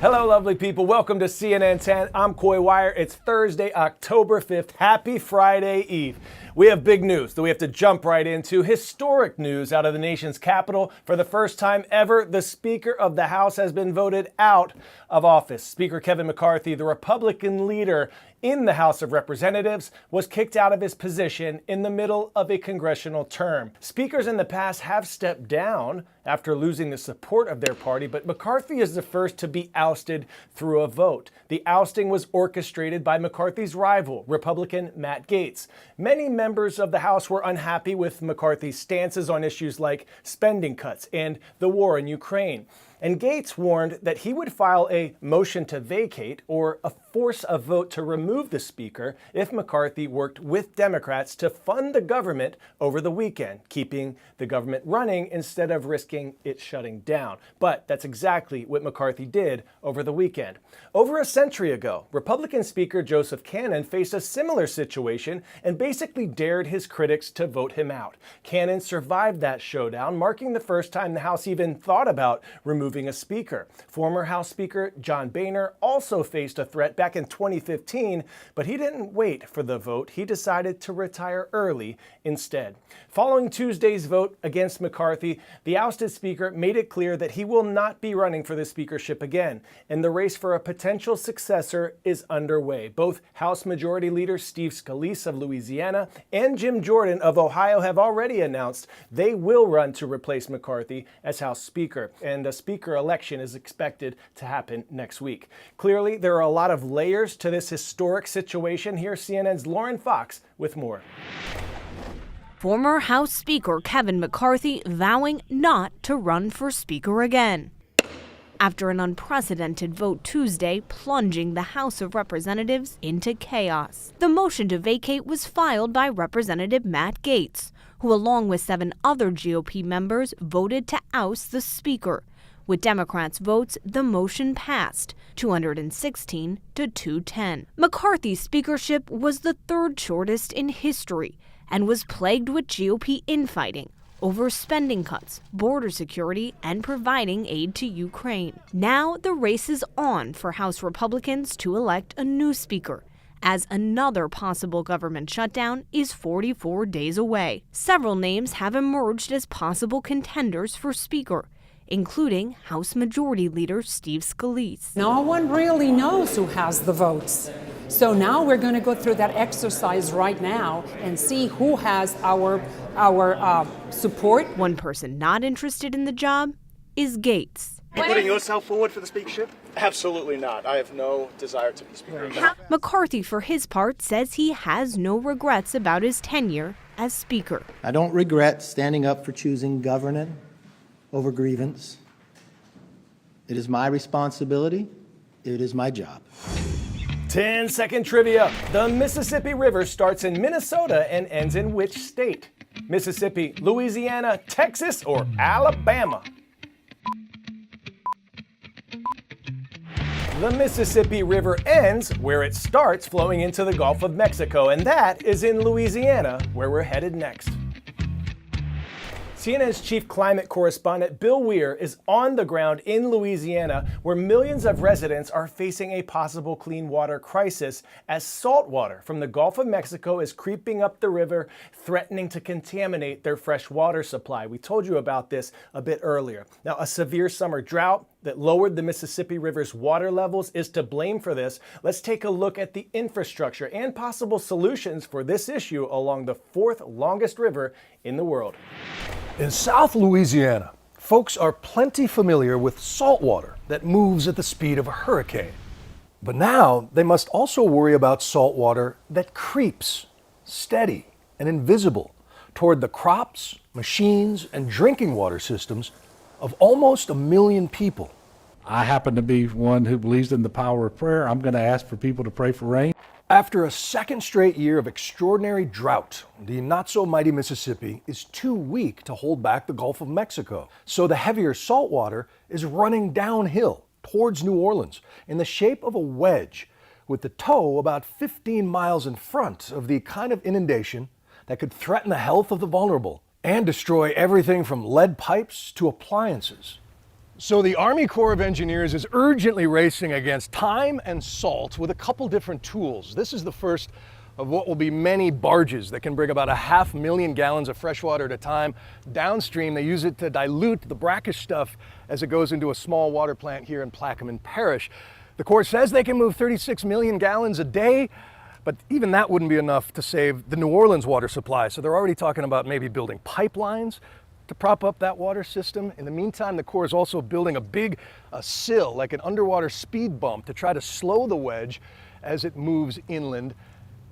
Hello, lovely people. Welcome to CNN 10. I'm Coy Wire. It's Thursday, October 5th. Happy Friday Eve. We have big news that we have to jump right into. Historic news out of the nation's capital. For the first time ever, the Speaker of the House has been voted out of office. Speaker Kevin McCarthy, the Republican leader in the House of Representatives, was kicked out of his position in the middle of a congressional term. Speakers in the past have stepped down after losing the support of their party, but McCarthy is the first to be ousted through a vote. The ousting was orchestrated by McCarthy's rival, Republican Matt Gaetz. Many members of the House were unhappy with McCarthy's stances on issues like spending cuts and the war in Ukraine. And Gaetz warned that he would file a motion to vacate or force a vote to remove the Speaker if McCarthy worked with Democrats to fund the government over the weekend, keeping the government running instead of risking it shutting down. But that's exactly what McCarthy did over the weekend. Over a century ago, Republican Speaker Joseph Cannon faced a similar situation and basically dared his critics to vote him out. Cannon survived that showdown, marking the first time the House even thought about removing a speaker. Former House Speaker John Boehner also faced a threat back in 2015, but he didn't wait for the vote. He decided to retire early instead. Following Tuesday's vote against McCarthy, the ousted speaker made it clear that he will not be running for the speakership again, and the race for a potential successor is underway. Both House Majority Leader Steve Scalise of Louisiana and Jim Jordan of Ohio have already announced they will run to replace McCarthy as House Speaker, and a speaker election is expected to happen next week. Clearly, there are a lot of layers to this historic situation. Here's CNN's Lauren Fox with more. Former House Speaker Kevin McCarthy vowing not to run for Speaker again, after an unprecedented vote Tuesday plunging the House of Representatives into chaos. The motion to vacate was filed by Representative Matt Gaetz, who along with 7 other GOP members voted to oust the Speaker. With Democrats' votes, the motion passed, 216 to 210. McCarthy's speakership was the third shortest in history and was plagued with GOP infighting over spending cuts, border security, and providing aid to Ukraine. Now the race is on for House Republicans to elect a new speaker, as another possible government shutdown is 44 days away. Several names have emerged as possible contenders for speaker, including House Majority Leader Steve Scalise. No one really knows who has the votes. So now we're going to go through that exercise right now and see who has our support. One person not interested in the job is Gaetz. Are you putting yourself forward for the speakership? Absolutely not. I have no desire to be speaker. McCarthy, for his part, says he has no regrets about his tenure as speaker. I don't regret standing up for choosing governance over grievance. It is my responsibility. It is my job. 10-second trivia. The Mississippi River starts in Minnesota and ends in which state? Mississippi, Louisiana, Texas, or Alabama? The Mississippi River ends where it starts flowing into the Gulf of Mexico, and that is in Louisiana, where we're headed next. CNN's chief climate correspondent Bill Weir is on the ground in Louisiana, where millions of residents are facing a possible clean water crisis as saltwater from the Gulf of Mexico is creeping up the river, threatening to contaminate their fresh water supply. We told you about this a bit earlier. Now, a severe summer drought that lowered the Mississippi River's water levels is to blame for this. Let's take a look at the infrastructure and possible solutions for this issue along the 4th longest river in the world. In South Louisiana, folks are plenty familiar with saltwater that moves at the speed of a hurricane. But now they must also worry about saltwater that creeps, steady and invisible, toward the crops, machines, and drinking water systems of almost 1 million people. I happen to be one who believes in the power of prayer. I'm going to ask for people to pray for rain. After a second straight year of extraordinary drought, the not-so-mighty Mississippi is too weak to hold back the Gulf of Mexico. So the heavier saltwater is running downhill towards New Orleans in the shape of a wedge, with the toe about 15 miles in front of the kind of inundation that could threaten the health of the vulnerable and destroy everything from lead pipes to appliances. So the Army Corps of Engineers is urgently racing against time and salt with a couple different tools. This is the first of what will be many barges that can bring about 500,000 gallons of fresh water at a time. Downstream, they use it to dilute the brackish stuff as it goes into a small water plant here in Plaquemine Parish. The Corps says they can move 36 million gallons a day, but even that wouldn't be enough to save the New Orleans water supply. So they're already talking about maybe building pipelines to prop up that water system. In the meantime, the Corps is also building a big sill, like an underwater speed bump, to try to slow the wedge as it moves inland.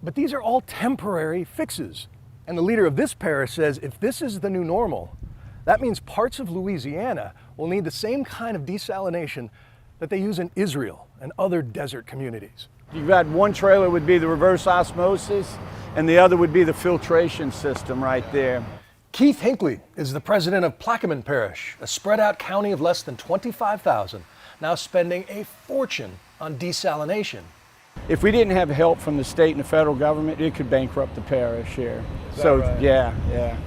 But these are all temporary fixes. And the leader of this parish says if this is the new normal, that means parts of Louisiana will need the same kind of desalination that they use in Israel and other desert communities. You've got one trailer would be the reverse osmosis, and the other would be the filtration system right there. Keith Hinckley is the president of Plaquemine Parish, a spread out county of less than 25,000, now spending a fortune on desalination. If we didn't have help from the state and the federal government, it could bankrupt the parish here. So, right? Yeah.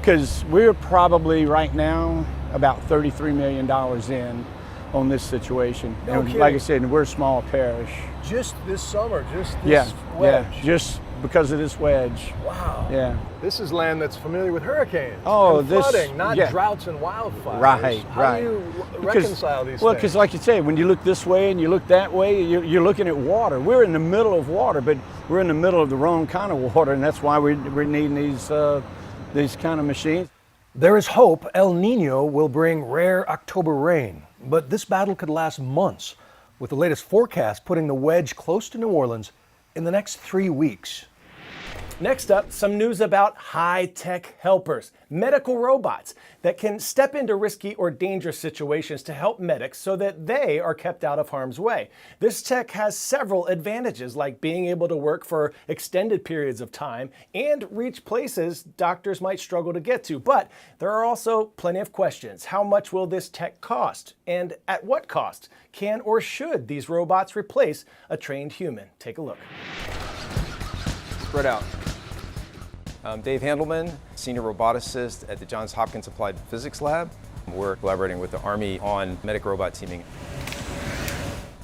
Because we're probably right now about $33 million in on this situation. No And kidding. like I said, we're a small parish. Just this summer, just this wedge. Yeah, just because of this wedge. Wow. Yeah. This is land that's familiar with hurricanes and this flooding, not yeah. droughts and wildfires. Right, How right. do you reconcile these Well, things? because like you say, when you look this way and you look that way, you're looking at water. We're in the middle of water, but we're in the middle of the wrong kind of water, and that's why we're needing these kind of machines. There is hope El Nino will bring rare October rain, but this battle could last months, with the latest forecast putting the wedge close to New Orleans in the next 3 weeks. Next up, some news about high-tech helpers, medical robots that can step into risky or dangerous situations to help medics so that they are kept out of harm's way. This tech has several advantages, like being able to work for extended periods of time and reach places doctors might struggle to get to. But there are also plenty of questions. How much will this tech cost? And at what cost? Can or should these robots replace a trained human? Take a look. Spread out. I'm Dave Handelman, Senior Roboticist at the Johns Hopkins Applied Physics Lab. We're collaborating with the Army on medic robot teaming.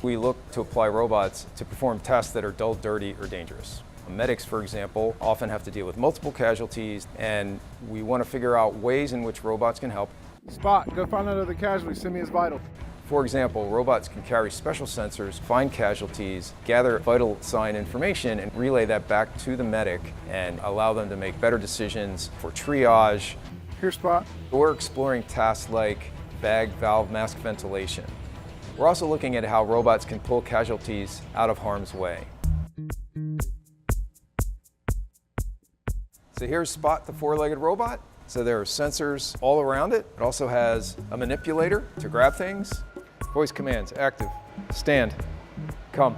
We look to apply robots to perform tasks that are dull, dirty, or dangerous. Medics, for example, often have to deal with multiple casualties, and we want to figure out ways in which robots can help. Spot, go find another casualty, send me his vital. For example, robots can carry special sensors, find casualties, gather vital sign information, and relay that back to the medic and allow them to make better decisions for triage. Here, Spot. We're exploring tasks like bag valve mask ventilation. We're also looking at how robots can pull casualties out of harm's way. So here's Spot, the four-legged robot. So there are sensors all around it. It also has a manipulator to grab things. Voice commands, active, stand, come.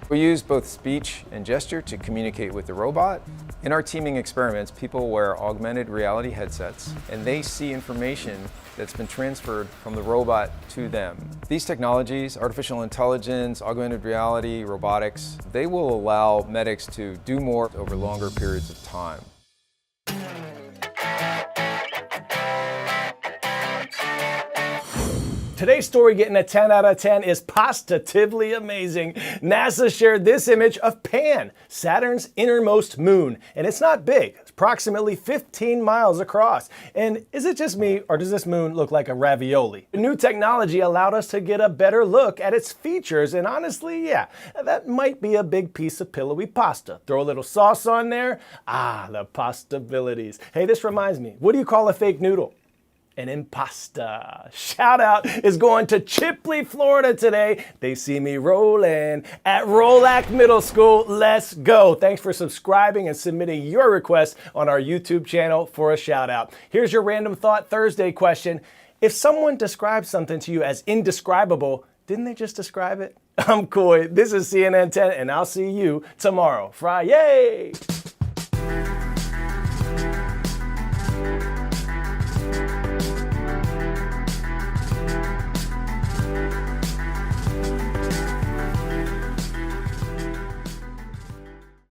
We use both speech and gesture to communicate with the robot. In our teaming experiments, people wear augmented reality headsets, and they see information that's been transferred from the robot to them. These technologies, artificial intelligence, augmented reality, robotics, they will allow medics to do more over longer periods of time. Today's story getting a 10 out of 10 is positively amazing. NASA shared this image of Pan, Saturn's innermost moon, and it's not big. It's approximately 15 miles across. And is it just me, or does this moon look like a ravioli? The new technology allowed us to get a better look at its features, and honestly, yeah, that might be a big piece of pillowy pasta. Throw a little sauce on there. Ah, the possibilities. Hey, this reminds me, what do you call a fake noodle? An impasta. Shout out is going to Chipley, Florida today. They see me rolling at Rolac Middle School. Let's go. Thanks for subscribing and submitting your requests on our YouTube channel for a shout out. Here's your Random Thought Thursday question. If someone describes something to you as indescribable, didn't they just describe it? I'm Coy. This is CNN 10, and I'll see you tomorrow. Friday.